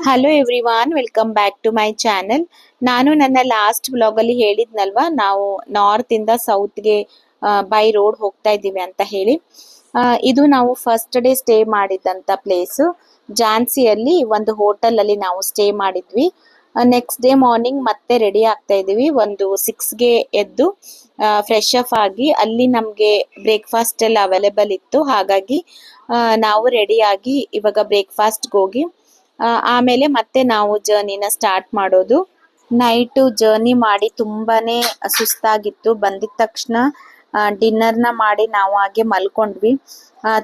Hello everyone, welcome back to my channel. ನಾನು ನನ್ನ last vlog ಅಲ್ಲಿ ಹೇಳಿದ್ನಲ್ವಾ, ನಾವು ನಾರ್ತ್ ಇಂದ ಸೌತ್ಗೆ ಬೈ ರೋಡ್ ಹೋಗ್ತಾ ಇದ್ದೀವಿ ಅಂತ ಹೇಳಿ. ಇದು ನಾವು ಫಸ್ಟ್ ಡೇ ಸ್ಟೇ ಮಾಡಿದಂತ ಪ್ಲೇಸ್. ಝಾನ್ಸಿಯಲ್ಲಿ ಒಂದು ಹೋಟೆಲ್ ಅಲ್ಲಿ ನಾವು ಸ್ಟೇ ಮಾಡಿದ್ವಿ. ನೆಕ್ಸ್ಟ್ ಡೇ ಮಾರ್ನಿಂಗ್ ಮತ್ತೆ ರೆಡಿ ಆಗ್ತಾ ಇದೀವಿ. ಒಂದು 6ಗೆ ಎದ್ದು ಫ್ರೆಶ್ ಅಪ್ ಆಗಿ, ಅಲ್ಲಿ ನಮ್ಗೆ ಬ್ರೇಕ್ಫಾಸ್ಟ್ ಎಲ್ಲ ಅವೈಲೇಬಲ್ ಇತ್ತು. ಹಾಗಾಗಿ ನಾವು ರೆಡಿ ಆಗಿ ಇವಾಗ ಬ್ರೇಕ್ಫಾಸ್ಟ್ ಹೋಗಿ ಆಮೇಲೆ ಮತ್ತೆ ನಾವು ಜರ್ನಿನ ಸ್ಟಾರ್ಟ್ ಮಾಡೋದು. ನೈಟ್ ಜರ್ನಿ ಮಾಡಿ ತುಂಬಾನೇ ಸುಸ್ತಾಗಿತ್ತು. ಬಂದಿದ ತಕ್ಷಣ ಡಿನ್ನರ್ನ ಮಾಡಿ ನಾವು ಹಾಗೆ ಮಲ್ಕೊಂಡ್ವಿ.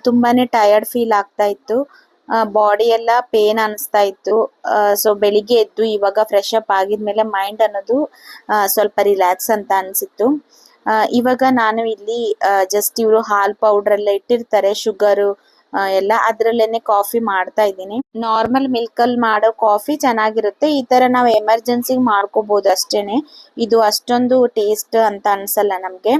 ತುಂಬಾನೇ ಟಯರ್ಡ್ ಫೀಲ್ ಆಗ್ತಾ ಇತ್ತು. ಬಾಡಿ ಎಲ್ಲ ಪೇನ್ ಅನಿಸ್ತಾ ಇತ್ತು. ಸೊ ಬೆಳಿಗ್ಗೆ ಎದ್ದು ಇವಾಗ ಫ್ರೆಶ್ ಅಪ್ ಆಗಿದ್ಮೇಲೆ ಮೈಂಡ್ ಅನ್ನೋದು ಸ್ವಲ್ಪ ರಿಲ್ಯಾಕ್ಸ್ ಅಂತ ಅನ್ಸಿತ್ತು. ಇವಾಗ ನಾನು ಇಲ್ಲಿ ಜಸ್ಟ್ ಇವರು ಹಾಲ್ ಪೌಡರ್ ಎಲ್ಲ ಇಟ್ಟಿರ್ತಾರೆ, ಶುಗರ್ ಎಲ್ಲ ಅದ್ರಲ್ಲೇನೆ ಕಾಫಿ ಮಾಡ್ತಾ ಇದ್ದೀನಿ. ನಾರ್ಮಲ್ ಮಿಲ್ಕ್ ಅಲ್ಲಿ ಮಾಡೋ ಕಾಫಿ ಚೆನ್ನಾಗಿರುತ್ತೆ. ಈ ತರ ನಾವು ಎಮರ್ಜೆನ್ಸಿ ಮಾಡ್ಕೋಬಹುದು ಅಷ್ಟೇನೆ. ಇದು ಅಷ್ಟೊಂದು ಟೇಸ್ಟ್ ಅಂತ ಅನ್ಸಲ್ಲ ನಮ್ಗೆ.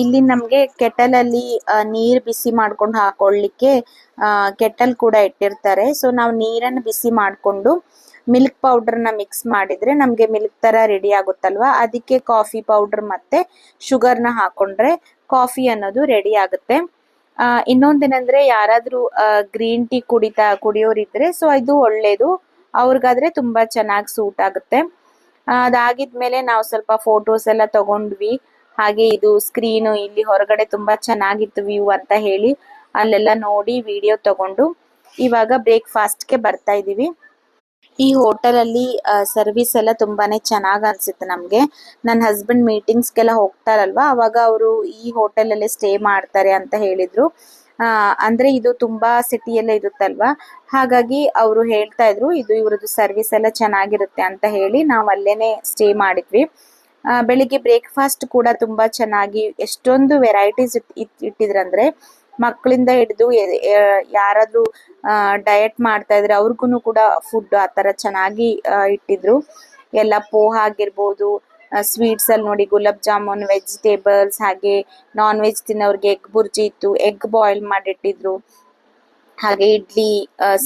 ಇಲ್ಲಿ ನಮ್ಗೆ ಕೆಟಲ್ ಅಲ್ಲಿ ನೀರ್ ಬಿಸಿ ಮಾಡ್ಕೊಂಡು ಹಾಕೊಳ್ಳಿಕ್ಕೆ ಕೆಟಲ್ ಕೂಡ ಇಟ್ಟಿರ್ತಾರೆ. ಸೊ ನಾವು ನೀರನ್ನು ಬಿಸಿ ಮಾಡ್ಕೊಂಡು ಮಿಲ್ಕ್ ಪೌಡರ್ ನ ಮಿಕ್ಸ್ ಮಾಡಿದ್ರೆ ನಮ್ಗೆ ಮಿಲ್ಕ್ ತರ ರೆಡಿ ಆಗುತ್ತಲ್ವಾ. ಅದಕ್ಕೆ ಕಾಫಿ ಪೌಡರ್ ಮತ್ತೆ ಶುಗರ್ ನ ಹಾಕೊಂಡ್ರೆ ಕಾಫಿ ಅನ್ನೋದು ರೆಡಿ ಆಗುತ್ತೆ. ಇನ್ನೊಂದೇನಂದ್ರೆ, ಯಾರಾದ್ರೂ ಗ್ರೀನ್ ಟೀ ಕುಡಿಯೋರಿದ್ರೆ ಸೊ ಇದು ಒಳ್ಳೇದು. ಅವ್ರಿಗಾದ್ರೆ ತುಂಬಾ ಚೆನ್ನಾಗಿ ಸೂಟ್ ಆಗುತ್ತೆ. ಅದಾಗಿದ್ಮೇಲೆ ನಾವು ಸ್ವಲ್ಪ ಫೋಟೋಸ್ ಎಲ್ಲ ತಗೊಂಡ್ವಿ. ಹಾಗೆ ಇದು ಸ್ಕ್ರೀನ್ ಇಲ್ಲಿ ಹೊರಗಡೆ ತುಂಬಾ ಚೆನ್ನಾಗಿತ್ತು ವ್ಯೂ ಅಂತ ಹೇಳಿ ಅಲ್ಲೆಲ್ಲ ನೋಡಿ ವಿಡಿಯೋ ತಗೊಂಡು ಇವಾಗ ಬ್ರೇಕ್ಫಾಸ್ಟ್ಗೆ ಬರ್ತಾ ಇದೀವಿ. ಈ ಹೋಟೆಲ್ ಅಲ್ಲಿ ಸರ್ವಿಸ್ ಎಲ್ಲ ತುಂಬಾನೇ ಚೆನ್ನಾಗ್ ಅನ್ಸುತ್ತೆ ನಮ್ಗೆ. ನನ್ನ ಹಸ್ಬೆಂಡ್ ಮೀಟಿಂಗ್ಸ್ಗೆಲ್ಲ ಹೋಗ್ತಾರಲ್ವಾ, ಅವಾಗ ಅವರು ಈ ಹೋಟೆಲ್ ಅಲ್ಲಿ ಸ್ಟೇ ಮಾಡ್ತಾರೆ ಅಂತ ಹೇಳಿದ್ರು. ಅಂದ್ರೆ ಇದು ತುಂಬಾ ಸಿಟಿಯಲ್ಲೇ ಇರುತ್ತಲ್ವಾ, ಹಾಗಾಗಿ ಅವರು ಹೇಳ್ತಾ ಇದ್ರು ಇದು ಇವ್ರದ್ದು ಸರ್ವಿಸ್ ಎಲ್ಲ ಚೆನ್ನಾಗಿರುತ್ತೆ ಅಂತ ಹೇಳಿ ನಾವು ಅಲ್ಲೇನೆ ಸ್ಟೇ ಮಾಡಿದ್ವಿ. ಬೆಳಿಗ್ಗೆ ಬ್ರೇಕ್ಫಾಸ್ಟ್ ಕೂಡ ತುಂಬಾ ಚೆನ್ನಾಗಿ ಎಷ್ಟೊಂದು ವೆರೈಟೀಸ್ ಇಟ್ಟಿದ್ರಂದ್ರೆ, ಮಕ್ಕಳಿಂದ ಹಿಡಿದು ಯಾರಾದ್ರೂ ಡಯಟ್ ಮಾಡ್ತಾ ಇದ್ರೆ ಅವ್ರಿಗೂ ಕೂಡ ಫುಡ್ ಆತರ ಚೆನ್ನಾಗಿ ಇಟ್ಟಿದ್ರು. ಎಲ್ಲ ಪೋಹ ಆಗಿರ್ಬೋದು, ಸ್ವೀಟ್ಸ್ ಅಲ್ಲಿ ನೋಡಿ ಗುಲಾಬ್ ಜಾಮೂನ್, ವೆಜಿಟೇಬಲ್ಸ್, ಹಾಗೆ ನಾನ್ ವೆಜ್ ತಿನ್ನೋರ್ಗೆ ಎಗ್ ಬುರ್ಜಿ ಇತ್ತು, ಎಗ್ ಬಾಯ್ಲ್ ಮಾಡಿಟ್ಟಿದ್ರು. ಹಾಗೆ ಇಡ್ಲಿ,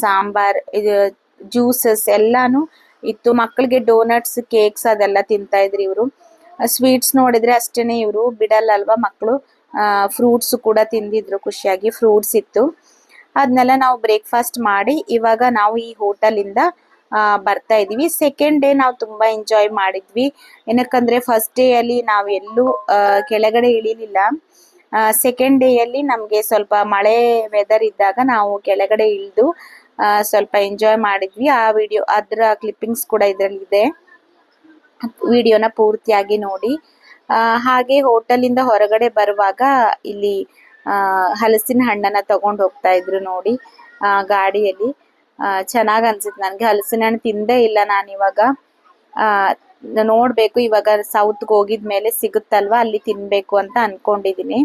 ಸಾಂಬಾರ್, ಜ್ಯೂಸಸ್ ಎಲ್ಲಾನು ಇತ್ತು. ಮಕ್ಕಳಿಗೆ ಡೋನಟ್ಸ್, ಕೇಕ್ಸ್ ಅದೆಲ್ಲ ತಿಂತಾ ಇದ್ರು ಇವರು. ಸ್ವೀಟ್ಸ್ ನೋಡಿದ್ರೆ ಅಷ್ಟೇನೆ ಇವರು ಬಿಡಲ್ಲ ಅಲ್ವಾ ಮಕ್ಕಳು. ಫ್ರೂಟ್ಸ್ ಕೂಡ ತಿಂದಿದ್ರು ಖುಷಿಯಾಗಿ. ಫ್ರೂಟ್ಸ್ ಇತ್ತು. ಅದನ್ನೆಲ್ಲ ನಾವು ಬ್ರೇಕ್ಫಾಸ್ಟ್ ಮಾಡಿ ಇವಾಗ ನಾವು ಈ ಹೋಟೆಲ್ ಇಂದ ಬರ್ತಾ ಇದೀವಿ. ಸೆಕೆಂಡ್ ಡೇ ನಾವು ತುಂಬಾ ಎಂಜಾಯ್ ಮಾಡಿದ್ವಿ. ಏನಕ್ಕಂದ್ರೆ ಫಸ್ಟ್ ಡೇ ಅಲ್ಲಿ ನಾವು ಎಲ್ಲೂ ಕೆಳಗಡೆ ಇಳಿಲಿಲ್ಲ. ಸೆಕೆಂಡ್ ಡೇ ಅಲ್ಲಿ ನಮ್ಗೆ ಸ್ವಲ್ಪ ಮಳೆ ವೆದರ್ ಇದ್ದಾಗ ನಾವು ಕೆಳಗಡೆ ಇಳಿದು ಸ್ವಲ್ಪ ಎಂಜಾಯ್ ಮಾಡಿದ್ವಿ. ಆ ವಿಡಿಯೋ, ಅದರ ಕ್ಲಿಪ್ಪಿಂಗ್ಸ್ ಕೂಡ ಇದರಲ್ಲಿ ಇದೆ. ವಿಡಿಯೋನ ಪೂರ್ತಿಯಾಗಿ ನೋಡಿ. ಹಾಗೆ ಹೋಟೆಲ್ ಇಂದ ಹೊರಗಡೆ ಬರುವಾಗ ಇಲ್ಲಿ ಹಲಸಿನ ಹಣ್ಣನ್ನ ತಗೊಂಡ್ ಹೋಗ್ತಾ ಇದ್ರು ನೋಡಿ ಗಾಡಿಯಲ್ಲಿ. ಚೆನ್ನಾಗ್ ಅನ್ಸಿತ್ತು ನನ್ಗೆ. ಹಲಸಿನ ಹಣ್ಣು ತಿಂದೇ ಇಲ್ಲ ನಾನು ಇವಾಗ. ನೋಡ್ಬೇಕು, ಇವಾಗ ಸೌತ್ಗೆ ಹೋಗಿದ್ಮೇಲೆ ಸಿಗುತ್ತಲ್ವಾ ಅಲ್ಲಿ ತಿನ್ಬೇಕು ಅಂತ ಅನ್ಕೊಂಡಿದೀನಿ.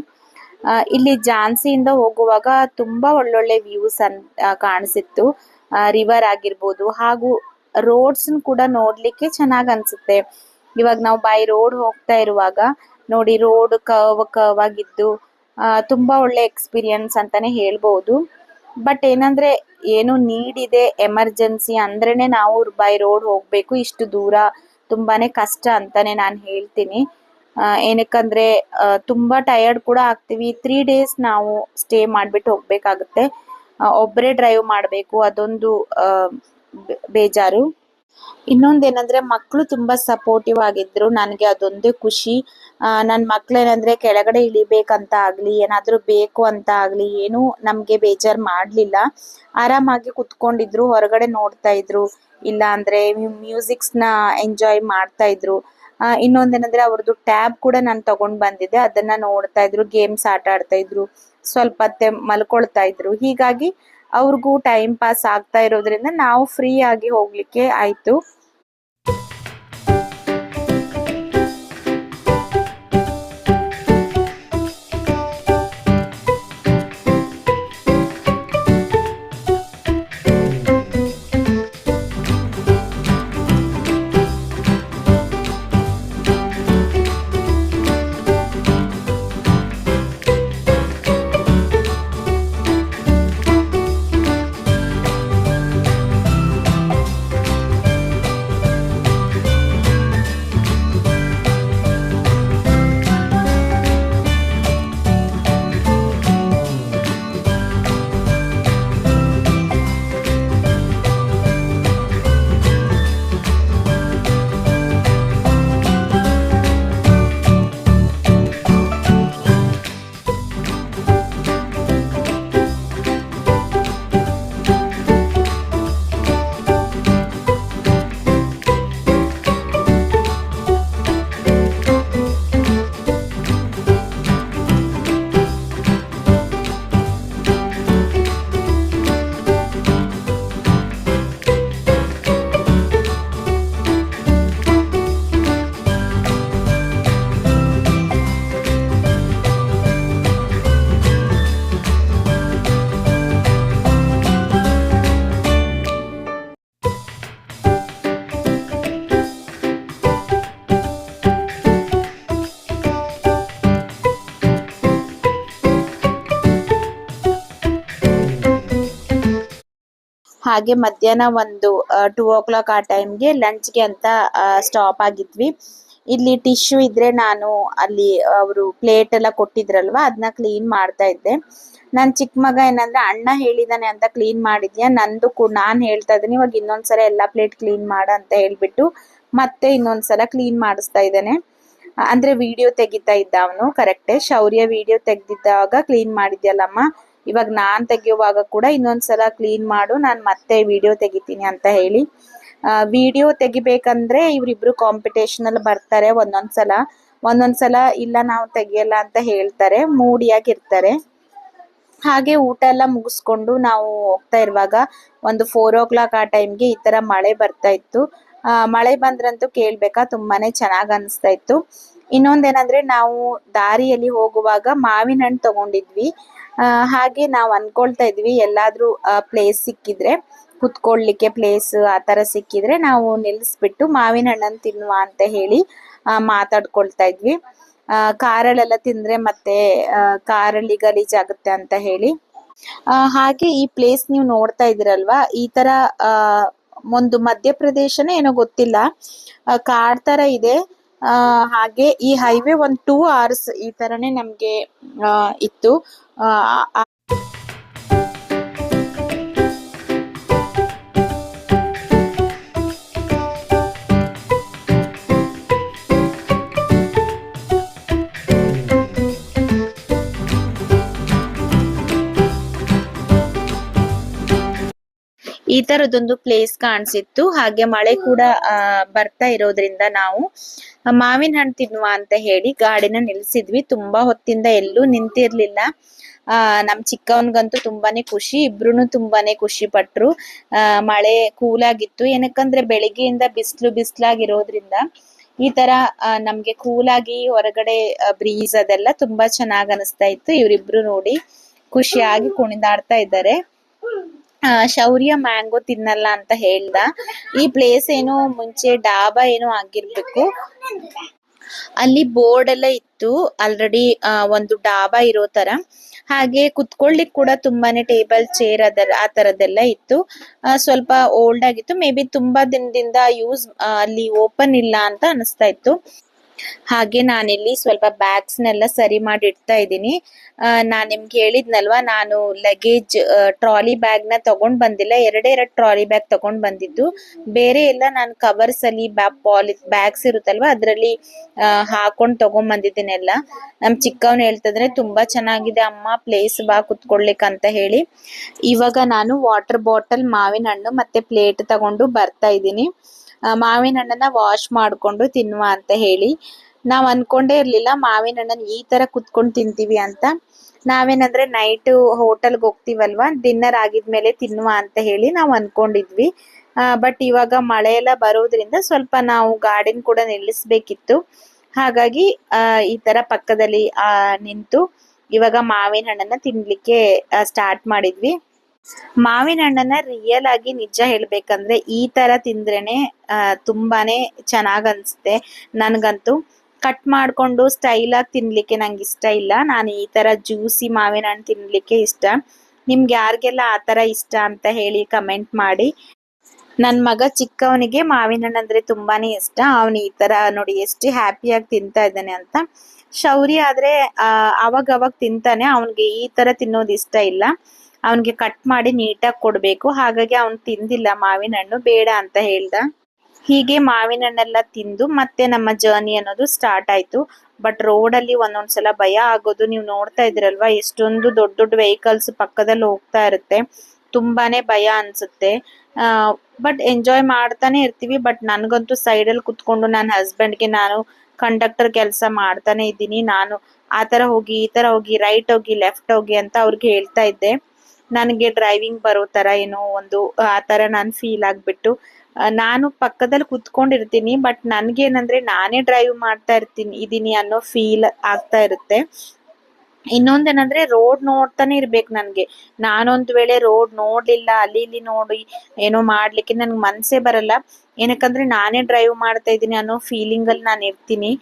ಇಲ್ಲಿ ಝಾನ್ಸಿಯಿಂದ ಹೋಗುವಾಗ ತುಂಬಾ ಒಳ್ಳೊಳ್ಳೆ ವ್ಯೂಸ್ ಕಾಣಿಸಿತ್ತು. ರಿವರ್ ಆಗಿರ್ಬೋದು, ಹಾಗೂ ರೋಡ್ಸ್ ಕೂಡ ನೋಡ್ಲಿಕ್ಕೆ ಚೆನ್ನಾಗ್ ಅನ್ಸುತ್ತೆ. ಇವಾಗ ನಾವು ಬೈ ರೋಡ್ ಹೋಗ್ತಾ ಇರುವಾಗ ನೋಡಿ, ರೋಡ್ ಕರ್ವ್ ಆಗಿದ್ದು ತುಂಬಾ ಒಳ್ಳೆ ಎಕ್ಸ್ಪೀರಿಯನ್ಸ್ ಅಂತಾನೆ ಹೇಳ್ಬಹುದು. ಬಟ್ ಏನಂದ್ರೆ, ಏನು ನೀಡ್ ಇದೆ, ಎಮರ್ಜೆನ್ಸಿ ಅಂದ್ರೇನೆ ನಾವು ಬೈ ರೋಡ್ ಹೋಗ್ಬೇಕು. ಇಷ್ಟು ದೂರ ತುಂಬಾನೇ ಕಷ್ಟ ಅಂತಾನೆ ನಾನು ಹೇಳ್ತೀನಿ. ಏನಕ್ಕಂದ್ರೆ ತುಂಬಾ ಟಯರ್ಡ್ ಕೂಡ ಆಗ್ತೀವಿ. 3 days ನಾವು ಸ್ಟೇ ಮಾಡ್ಬಿಟ್ಟು ಹೋಗ್ಬೇಕಾಗುತ್ತೆ. ಒಬ್ಬರೇ ಡ್ರೈವ್ ಮಾಡ್ಬೇಕು, ಅದೊಂದು ಬೇಜಾರು. ಇನ್ನೊಂದೇನಂದ್ರೆ, ಮಕ್ಕಳು ತುಂಬಾ ಸಪೋರ್ಟಿವ್ ಆಗಿದ್ರು. ನನಗೆ ಅದೊಂದೇ ಖುಷಿ. ನನ್ನ ಮಕ್ಳೇನಂದ್ರೆ ಕೆಳಗಡೆ ಇಳಿಬೇಕಂತ ಆಗ್ಲಿ, ಏನಾದ್ರೂ ಬೇಕು ಅಂತ ಆಗ್ಲಿ ಏನು ನಮ್ಗೆ ಬೇಜಾರ್ ಮಾಡ್ಲಿಲ್ಲ. ಆರಾಮಾಗಿ ಕುತ್ಕೊಂಡಿದ್ರು, ಹೊರಗಡೆ ನೋಡ್ತಾ ಇದ್ರು, ಇಲ್ಲ ಅಂದ್ರೆ ಮ್ಯೂಸಿಕ್ಸ್ ನ ಎಂಜಾಯ್ ಮಾಡ್ತಾ ಇದ್ರು. ಇನ್ನೊಂದೇನಂದ್ರೆ, ಅವ್ರದ್ದು ಟ್ಯಾಬ್ ಕೂಡ ನಾನು ತಗೊಂಡ್ ಬಂದಿದ್ದೆ, ಅದನ್ನ ನೋಡ್ತಾ ಇದ್ರು, ಗೇಮ್ಸ್ ಆಟ ಆಡ್ತಾ ಇದ್ರು, ಸ್ವಲ್ಪ ಹೊತ್ತೆ ಮಲ್ಕೊಳ್ತಾ ಇದ್ರು. ಹೀಗಾಗಿ ಅವ್ರಿಗೂ ಟೈಮ್ ಪಾಸ್ ಆಗ್ತಾ ಇರೋದ್ರಿಂದ ನಾವು ಫ್ರೀ ಆಗಿ ಹೋಗ್ಲಿಕ್ಕೆ ಆಯ್ತು. ಹಾಗೆ ಮಧ್ಯಾಹ್ನ ಒಂದು 2 o'clock ಆ ಟೈಮ್ಗೆ ಲಂಚ್ಗೆ ಅಂತ ಸ್ಟಾಪ್ ಆಗಿದ್ವಿ. ಇಲ್ಲಿ ಟಿಶ್ಯೂ ಇದ್ರೆ ನಾನು ಅಲ್ಲಿ ಅವರು ಪ್ಲೇಟ್ ಎಲ್ಲ ಕೊಟ್ಟಿದ್ರಲ್ವಾ ಅದನ್ನ ಕ್ಲೀನ್ ಮಾಡ್ತಾ ಇದ್ದೆ. ನನ್ ಚಿಕ್ಕ ಮಗ ಏನಂದ್ರೆ ಅಣ್ಣ ಹೇಳಿದಾನೆ ಅಂತ ಕ್ಲೀನ್ ಮಾಡಿದ್ಯಾ, ನಂದು ಕೂಡ ನಾನ್ ಹೇಳ್ತಾ ಇದ್ದೀನಿ ಇವಾಗ ಇನ್ನೊಂದ್ಸಲ ಎಲ್ಲಾ ಪ್ಲೇಟ್ ಕ್ಲೀನ್ ಮಾಡ ಅಂತ ಹೇಳ್ಬಿಟ್ಟು ಮತ್ತೆ ಇನ್ನೊಂದ್ಸಲ ಕ್ಲೀನ್ ಮಾಡಿಸ್ತಾ ಇದ್ದಾನೆ. ಅಂದ್ರೆ ವಿಡಿಯೋ ತೆಗಿತಾ ಇದ್ದ ಅವನು. ಕರೆಕ್ಟೇ, ಶೌರ್ಯ ವಿಡಿಯೋ ತೆಗ್ದಿದ್ದಾಗ ಕ್ಲೀನ್ ಮಾಡಿದ್ಯಲ್ಲಮ್ಮ, ಇವಾಗ ನಾನ್ ತೆಗಿಯುವಾಗ ಕೂಡ ಇನ್ನೊಂದ್ಸಲ ಕ್ಲೀನ್ ಮಾಡು, ನಾನ್ ಮತ್ತೆ ವಿಡಿಯೋ ತೆಗಿತೀನಿ ಅಂತ ಹೇಳಿ ವಿಡಿಯೋ ತೆಗಿಬೇಕಂದ್ರೆ ಇವ್ರಿಬ್ರು ಕಾಂಪಿಟೇಷನ್ ಅಲ್ಲಿ ಬರ್ತಾರೆ. ಒಂದೊಂದ್ಸಲ ಇಲ್ಲ ನಾವು ತೆಗಿಯಲ್ಲ ಅಂತ ಹೇಳ್ತಾರೆ, ಮೂಡಿಯಾಗಿರ್ತಾರೆ. ಹಾಗೆ ಊಟ ಎಲ್ಲ ಮುಗಿಸ್ಕೊಂಡು ನಾವು ಹೋಗ್ತಾ ಇರುವಾಗ ಒಂದು 4 o'clock ಆ ಟೈಮ್ಗೆ ಈ ತರ ಮಳೆ ಬರ್ತಾ ಇತ್ತು. ಮಳೆ ಬಂದ್ರಂತೂ ಕೇಳ್ಬೇಕಾ, ತುಂಬಾನೇ ಚೆನ್ನಾಗ್ ಅನಿಸ್ತಾ ಇತ್ತು. ಇನ್ನೊಂದೇನಂದ್ರೆ ನಾವು ದಾರಿಯಲ್ಲಿ ಹೋಗುವಾಗ ಮಾವಿನ ಹಣ್ಣು ತಗೊಂಡಿದ್ವಿ. ಹಾಗೆ ನಾವು ಅನ್ಕೊಳ್ತಾ ಇದ್ವಿ ಎಲ್ಲಾದ್ರೂ ಪ್ಲೇಸ್ ಸಿಕ್ಕಿದ್ರೆ, ಕುತ್ಕೊಳ್ಳಿಕ್ಕೆ ಪ್ಲೇಸ್ ಆತರ ಸಿಕ್ಕಿದ್ರೆ ನಾವು ನಿಲ್ಲಿಸ್ಬಿಟ್ಟು ಮಾವಿನ ಹಣ್ಣನ್ನು ತಿನ್ನುವ ಅಂತ ಹೇಳಿ ಮಾತಾಡ್ಕೊಳ್ತಾ ಇದ್ವಿ. ಕಾರಲ್ಲೆಲ್ಲ ತಿಂದ್ರೆ ಮತ್ತೆ ಕಾರಲ್ಲಿ ಗಲೀಜಾಗುತ್ತೆ ಅಂತ ಹೇಳಿ. ಹಾಗೆ ಈ ಪ್ಲೇಸ್ ನೀವು ನೋಡ್ತಾ ಇದ್ದೀರಲ್ವಾ, ಈ ತರ ಒಂದು ಮಧ್ಯಪ್ರದೇಶನೇ ಏನೋ ಗೊತ್ತಿಲ್ಲ, ಕಾಡ್ ತರ ಇದೆ. ಹಾಗೆ ಈ ಹೈವೇ ಒಂದು 2 hours ಈ ತರನೇ ನಮ್ಗೆ ಇತ್ತು. ಈ ತರದೊಂದು ಪ್ಲೇಸ್ ಕಾಣಿಸಿತ್ತು. ಹಾಗೆ ಮಳೆ ಕೂಡ ಬರ್ತಾ ಇರೋದ್ರಿಂದ ನಾವು ಮಾವಿನ ಹಣ್ಣು ತಿನ್ನುವ ಅಂತ ಹೇಳಿ ಗಾಡಿನ ನಿಲ್ಸಿದ್ವಿ. ತುಂಬಾ ಹೊತ್ತಿಂದ ಎಲ್ಲೂ ನಿಂತಿರ್ಲಿಲ್ಲ. ನಮ್ ಚಿಕ್ಕವನ್ಗಂತೂ ತುಂಬಾನೇ ಖುಷಿ, ಇಬ್ರುನು ತುಂಬಾನೇ ಖುಷಿ ಪಟ್ರು. ಮಳೆ ಕೂಲ್ ಆಗಿತ್ತು, ಏನಕ್ಕಂದ್ರೆ ಬೆಳಿಗ್ಗೆಯಿಂದ ಬಿಸ್ಲಾಗಿರೋದ್ರಿಂದ ಈ ತರ ನಮ್ಗೆ ಕೂಲ್ ಆಗಿ ಹೊರಗಡೆ ಬ್ರೀಸ್ ಅದೆಲ್ಲ ತುಂಬಾ ಚೆನ್ನಾಗ್ ಅನಿಸ್ತಾ ಇತ್ತು. ಇವ್ರಿಬ್ರು ನೋಡಿ ಖುಷಿಯಾಗಿ ಕುಣಿದಾಡ್ತಾ ಇದ್ದಾರೆ. ಶೌರ್ಯ ಮ್ಯಾಂಗೋ ತಿನ್ನಲ್ಲ ಅಂತ ಹೇಳ್ದ. ಈ ಪ್ಲೇಸ್ ಏನೋ ಮುಂಚೆ ಡಾಬಾ ಏನೋ ಆಗಿರ್ಬೇಕು. ಅಲ್ಲಿ ಬೋರ್ಡ್ ಎಲ್ಲ ಇತ್ತು ಆಲ್ರೆಡಿ, ಒಂದು ಡಾಬಾ ಇರೋ ತರ. ಹಾಗೆ ಕುತ್ಕೊಳ್ಳಿಕ್ ಕೂಡ ತುಂಬಾನೇ ಟೇಬಲ್ ಚೇರ್ ಆ ತರದೆಲ್ಲ ಇತ್ತು. ಸ್ವಲ್ಪ ಓಲ್ಡ್ ಆಗಿತ್ತು, ಮೇ ಬಿ ತುಂಬಾ ದಿನದಿಂದ ಯೂಸ್ ಅಲ್ಲಿ ಓಪನ್ ಇಲ್ಲ ಅಂತ ಅನಿಸ್ತಾ ಇತ್ತು. ಹಾಗೆ ನಾನಿಲ್ಲಿ ಸ್ವಲ್ಪ ಬ್ಯಾಗ್ಸ್ ನೆಲ್ಲ ಸರಿ ಮಾಡಿ ಇಡ್ತಾ ಇದ್ದೀನಿ. ನಾನ್ ನಿಮ್ಗೆ ಹೇಳಿದ್ನಲ್ವಾ, ನಾನು ಲಗೇಜ್ ಟ್ರಾಲಿ ಬ್ಯಾಗ್ ನ ತಗೊಂಡ್ ಬಂದಿಲ್ಲ, ಎರಡೇ ಟ್ರಾಲಿ ಬ್ಯಾಗ್ ತಗೊಂಡ್ ಬಂದಿದ್ದು. ಬೇರೆ ಎಲ್ಲ ನಾನು ಕವರ್ಸ್ ಅಲ್ಲಿ ಬ್ಯಾಗ್ಸ್ ಇರುತ್ತಲ್ವಾ ಅದ್ರಲ್ಲಿ ಹಾಕೊಂಡ್ ತಗೊಂಡ್ ಬಂದಿದ್ದೀನಿ ಎಲ್ಲ. ನಮ್ ಚಿಕ್ಕವನ್ ಹೇಳ್ತಂದ್ರೆ ತುಂಬಾ ಚೆನ್ನಾಗಿದೆ ಅಮ್ಮ ಪ್ಲೇಸ್, ಬಾ ಕುತ್ಕೊಳ್ಲಿಕ್ ಅಂತ ಹೇಳಿ. ಇವಾಗ ನಾನು ವಾಟರ್ ಬಾಟಲ್, ಮಾವಿನ ಹಣ್ಣು ಮತ್ತೆ ಪ್ಲೇಟ್ ತಗೊಂಡು ಬರ್ತಾ ಇದ್ದೀನಿ. ಮಾವಿನ ಹಣ್ಣನ್ನ ವಾಶ್ ಮಾಡ್ಕೊಂಡು ತಿನ್ನುವ ಅಂತ ಹೇಳಿ. ನಾವ್ ಅನ್ಕೊಂಡೇ ಇರ್ಲಿಲ್ಲ ಮಾವಿನ ಹಣ್ಣನ್ನ ಈ ತರ ಕುತ್ಕೊಂಡ್ ತಿಂತೀವಿ ಅಂತ. ನಾವೇನಂದ್ರೆ ನೈಟ್ ಹೋಟೆಲ್ಗೆ ಹೋಗ್ತಿವಲ್ವಾ, ಡಿನ್ನರ್ ಆಗಿದ್ಮೇಲೆ ತಿನ್ನುವ ಅಂತ ಹೇಳಿ ನಾವ್ ಅನ್ಕೊಂಡಿದ್ವಿ. ಬಟ್ ಇವಾಗ ಮಳೆ ಎಲ್ಲ ಬರೋದ್ರಿಂದ ಸ್ವಲ್ಪ ನಾವು ಗಾಡಿನ ಕೂಡ ನಿಲ್ಲಿಸ್ಬೇಕಿತ್ತು. ಹಾಗಾಗಿ ಈ ತರ ಪಕ್ಕದಲ್ಲಿ ನಿಂತು ಇವಾಗ ಮಾವಿನ ಹಣ್ಣನ್ನ ತಿನ್ಲಿಕ್ಕೆ ಸ್ಟಾರ್ಟ್ ಮಾಡಿದ್ವಿ. ಮಾವಿನ ಹಣ್ಣನ್ನ ರಿಯಲ್ ಆಗಿ ನಿಜ ಹೇಳ್ಬೇಕಂದ್ರೆ ಈ ತರ ತಿಂದ್ರೇನೆ ತುಂಬಾನೇ ಚೆನ್ನಾಗ್ ಅನ್ಸುತ್ತೆ. ನನ್ಗಂತೂ ಕಟ್ ಮಾಡ್ಕೊಂಡು ಸ್ಟೈಲ್ ಆಗಿ ತಿನ್ಲಿಕ್ಕೆ ನಂಗೆ ಇಷ್ಟ ಇಲ್ಲ. ನಾನು ಈ ತರ ಜ್ಯೂಸಿ ಮಾವಿನ ಹಣ್ಣು ತಿನ್ಲಿಕ್ಕೆ ಇಷ್ಟ. ನಿಮ್ಗೆ ಯಾರಿಗೆಲ್ಲ ಆ ತರ ಇಷ್ಟ ಅಂತ ಹೇಳಿ ಕಮೆಂಟ್ ಮಾಡಿ. ನನ್ ಮಗ ಚಿಕ್ಕವನಿಗೆ ಮಾವಿನ ಹಣ್ಣು ಅಂದ್ರೆ ತುಂಬಾನೇ ಇಷ್ಟ. ಅವನು ಈ ತರ ನೋಡಿ ಎಷ್ಟು ಹ್ಯಾಪಿಯಾಗಿ ತಿಂತಾ ಇದ್ದಾನೆ ಅಂತ. ಶೌರ್ಯ ಆದ್ರೆ ಅವಾಗ ತಿಂತಾನೆ, ಅವನ್ಗೆ ಈ ತರ ತಿನ್ನೋದು ಇಷ್ಟ ಇಲ್ಲ. ಅವನ್ಗೆ ಕಟ್ ಮಾಡಿ ನೀಟಾಗಿ ಕೊಡ್ಬೇಕು. ಹಾಗಾಗಿ ಅವ್ನು ತಿಂದಿಲ್ಲ ಮಾವಿನ ಹಣ್ಣು, ಬೇಡ ಅಂತ ಹೇಳ್ದ. ಹೀಗೆ ಮಾವಿನ ಹಣ್ಣೆಲ್ಲ ತಿಂದು ಮತ್ತೆ ನಮ್ಮ ಜರ್ನಿ ಅನ್ನೋದು ಸ್ಟಾರ್ಟ್ ಆಯ್ತು. ಬಟ್ ರೋಡ್ ಅಲ್ಲಿ ಒಂದೊಂದ್ಸಲ ಭಯ ಆಗೋದು. ನೀವು ನೋಡ್ತಾ ಇದ್ರಲ್ವಾ ಎಷ್ಟೊಂದು ದೊಡ್ಡ ವೆಹಿಕಲ್ಸ್ ಪಕ್ಕದಲ್ಲಿ ಹೋಗ್ತಾ ಇರುತ್ತೆ, ತುಂಬಾನೇ ಭಯ ಅನ್ಸುತ್ತೆ. ಬಟ್ ಎಂಜಾಯ್ ಮಾಡ್ತಾನೆ ಇರ್ತೀವಿ. ಬಟ್ ನನ್ಗಂತೂ ಸೈಡ್ ಅಲ್ಲಿ ಕುತ್ಕೊಂಡು ನನ್ನ ಹಸ್ಬೆಂಡ್ಗೆ ನಾನು ಕಂಡಕ್ಟರ್ ಕೆಲಸ ಮಾಡ್ತಾನೆ ಇದ್ದೀನಿ. ನಾನು ಆ ತರ ಹೋಗಿ ಈ ತರ ಹೋಗಿ, ರೈಟ್ ಹೋಗಿ ಲೆಫ್ಟ್ ಹೋಗಿ ಅಂತ ಅವ್ರಿಗೆ ಹೇಳ್ತಾ ಇದ್ದೆ. ನನಗೆ ಡ್ರೈವಿಂಗ್ ಬರೋ ತರ ಏನೋ ಒಂದು ಆ ತರ ನಾನು ಫೀಲ್ ಆಗ್ಬಿಟ್ಟು ನಾನು ಪಕ್ಕದಲ್ಲಿ ಕುತ್ಕೊಂಡಿರ್ತೀನಿ. ಬಟ್ ನನ್ಗೇನಂದ್ರೆ ನಾನೇ ಡ್ರೈವ್ ಮಾಡ್ತಾ ಇದೀನಿ ಅನ್ನೋ ಫೀಲ್ ಆಗ್ತಾ ಇರುತ್ತೆ. ಇನ್ನೊಂದೇನಂದ್ರೆ ರೋಡ್ ನೋಡ್ತಾನೆ ಇರ್ಬೇಕು ನನ್ಗೆ. ನಾನೊಂದ್ ವೇಳೆ ರೋಡ್ ನೋಡ್ಲಿಲ್ಲ, ಅಲ್ಲಿ ಇಲ್ಲಿ ನೋಡಿ ಏನೋ ಮಾಡ್ಲಿಕ್ಕೆ ನನ್ಗೆ ಮನ್ಸೇ ಬರಲ್ಲ. ಏನಕ್ಕಂದ್ರೆ ನಾನೇ ಡ್ರೈವ್ ಮಾಡ್ತಾ ಇದ್ದೀನಿ ಅನ್ನೋ ಫೀಲಿಂಗ್ ಅಲ್ಲಿ ನಾನು ಇರ್ತೀನಿ.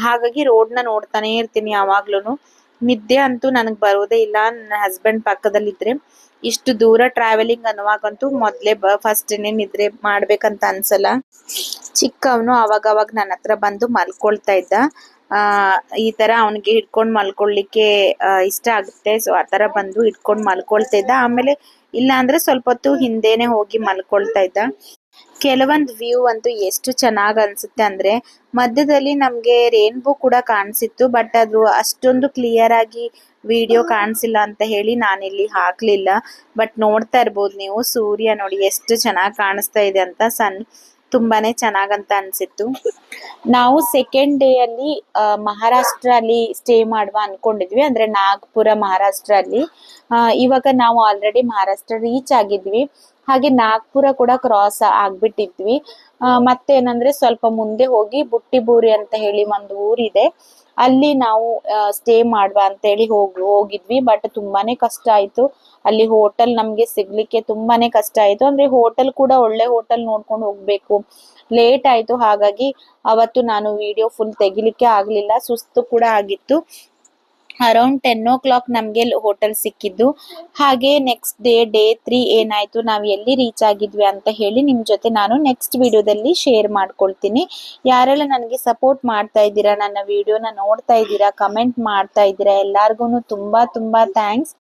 ಹಾಗಾಗಿ ರೋಡ್ ನ ನೋಡ್ತಾನೆ ಇರ್ತೀನಿ ಯಾವಾಗ್ಲೂನು. ನಿದ್ದೆ ಅಂತೂ ನನಗ್ ಬರೋದೇ ಇಲ್ಲ ನನ್ನ ಹಸ್ಬೆಂಡ್ ಪಕ್ಕದಲ್ಲಿದ್ರೆ. ಇಷ್ಟು ದೂರ ಟ್ರಾವೆಲಿಂಗ್ ಅನ್ನುವಾಗಂತೂ ಮೊದ್ಲೇ ಫಸ್ಟ್ನೇ ನಿದ್ರೆ ಮಾಡ್ಬೇಕಂತ ಅನ್ಸಲ್ಲ. ಚಿಕ್ಕವನು ಅವಾಗ ನನ್ನ ಹತ್ರ ಬಂದು ಮಲ್ಕೊಳ್ತಾ ಇದ್ದ. ಈ ತರ ಅವನಿಗೆ ಹಿಡ್ಕೊಂಡ್ ಮಲ್ಕೊಳ್ಲಿಕ್ಕೆ ಇಷ್ಟ ಆಗುತ್ತೆ. ಸೊ ಆತರ ಬಂದು ಹಿಡ್ಕೊಂಡ್ ಮಲ್ಕೊಳ್ತಾ ಇದ್ದ. ಆಮೇಲೆ ಇಲ್ಲ ಅಂದ್ರೆ ಸ್ವಲ್ಪ ಹೊತ್ತು ಹಿಂದೆನೆ ಹೋಗಿ ಮಲ್ಕೊಳ್ತಾ ಇದ್ದ. ಕೆಲವೊಂದು ವ್ಯೂ ಅಂತೂ ಎಷ್ಟು ಚೆನ್ನಾಗ್ ಅನ್ಸುತ್ತೆ ಅಂದ್ರೆ, ಮಧ್ಯದಲ್ಲಿ ನಮ್ಗೆ ರೇನ್ಬೋ ಕೂಡ ಕಾಣಿಸಿತ್ತು. ಬಟ್ ಅದು ಅಷ್ಟೊಂದು ಕ್ಲಿಯರ್ ಆಗಿ ವಿಡಿಯೋ ಕಾಣಿಸಿಲ್ಲ ಅಂತ ಹೇಳಿ ನಾನಿಲ್ಲಿ ಹಾಕ್ಲಿಲ್ಲ. ಬಟ್ ನೋಡ್ತಾ ಇರ್ಬೋದು ನೀವು, ಸೂರ್ಯ ನೋಡಿ ಎಷ್ಟು ಚೆನ್ನಾಗಿ ಕಾಣಿಸ್ತಾ ಇದೆ ಅಂತ. ತುಂಬಾನೇ ಚೆನ್ನಾಗಂತ ಅನ್ಸಿತ್ತು. ನಾವು ಸೆಕೆಂಡ್ ಡೇ ಅಲ್ಲಿ ಮಹಾರಾಷ್ಟ್ರ ಅಲ್ಲಿ ಸ್ಟೇ ಮಾಡುವ ಅನ್ಕೊಂಡಿದ್ವಿ, ಅಂದ್ರೆ ನಾಗ್ಪುರ ಮಹಾರಾಷ್ಟ್ರ ಅಲ್ಲಿ. ಇವಾಗ ನಾವು ಆಲ್ರೆಡಿ ಮಹಾರಾಷ್ಟ್ರ ರೀಚ್ ಆಗಿದ್ವಿ. ಹಾಗೆ ನಾಗ್ಪುರ ಕೂಡ ಕ್ರಾಸ್ ಆಗ್ಬಿಟ್ಟಿದ್ವಿ. ಮತ್ತೆ ಏನಂದ್ರೆ ಸ್ವಲ್ಪ ಮುಂದೆ ಹೋಗಿ ಬುಟ್ಟಿಬೂರಿ ಅಂತ ಹೇಳಿ ಒಂದು ಊರಿದೆ, ಅಲ್ಲಿ ನಾವು ಸ್ಟೇ ಮಾಡುವ ಅಂತ ಹೇಳಿ ಹೋಗಿದ್ವಿ. ಬಟ್ ತುಂಬಾನೇ ಕಷ್ಟ ಆಯ್ತು. ಅಲ್ಲಿ ಹೋಟೆಲ್ ನಮ್ಗೆ ಸಿಗ್ಲಿಕ್ಕೆ ತುಂಬಾನೇ ಕಷ್ಟ ಆಯ್ತು. ಅಂದ್ರೆ ಹೋಟೆಲ್ ಕೂಡ ಒಳ್ಳೆ ಹೋಟೆಲ್ ನೋಡ್ಕೊಂಡು ಹೋಗ್ಬೇಕು. ಲೇಟ್ ಆಯ್ತು, ಹಾಗಾಗಿ ಅವತ್ತು ನಾನು ವಿಡಿಯೋ ಫುಲ್ ತೆಗಿಲಿಕ್ಕೆ ಆಗ್ಲಿಲ್ಲ. ಸುಸ್ತು ಕೂಡ ಆಗಿತ್ತು. ಅರೌಂಡ್ 10 o'clock ನಮ್ಗೆ ಹೋಟೆಲ್ ಸಿಕ್ಕಿದ್ದು. ಹಾಗೆ ನೆಕ್ಸ್ಟ್ ಡೇ 3 ಏನಾಯ್ತು, ನಾವ್ ಎಲ್ಲಿ ರೀಚ್ ಆಗಿದ್ವಿ ಅಂತ ಹೇಳಿ ನಿಮ್ ಜೊತೆ ನಾನು ನೆಕ್ಸ್ಟ್ ವಿಡಿಯೋದಲ್ಲಿ ಶೇರ್ ಮಾಡ್ಕೊಳ್ತೀನಿ. ಯಾರೆಲ್ಲ ನನಗೆ ಸಪೋರ್ಟ್ ಮಾಡ್ತಾ ಇದ್ದೀರಾ, ನನ್ನ ವಿಡಿಯೋನ ನೋಡ್ತಾ ಇದ್ದೀರಾ, ಕಮೆಂಟ್ ಮಾಡ್ತಾ ಇದ್ದೀರಾ, ಎಲ್ಲಾರ್ಗು ತುಂಬಾ ಥ್ಯಾಂಕ್ಸ್.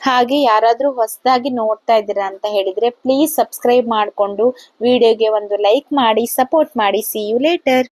ಹಾಗೆ ಯಾರಾದ್ರೂ ಹೊಸದಾಗಿ ನೋಡ್ತಾ ಇದ್ದೀರಾ ಅಂತ ಹೇಳಿದ್ರೆ ಪ್ಲೀಸ್ ಸಬ್ಸ್ಕ್ರೈಬ್ ಮಾಡ್ಕೊಂಡು ವಿಡಿಯೋಗೆ ಒಂದು ಲೈಕ್ ಮಾಡಿ ಸಪೋರ್ಟ್ ಮಾಡಿ. See you litre.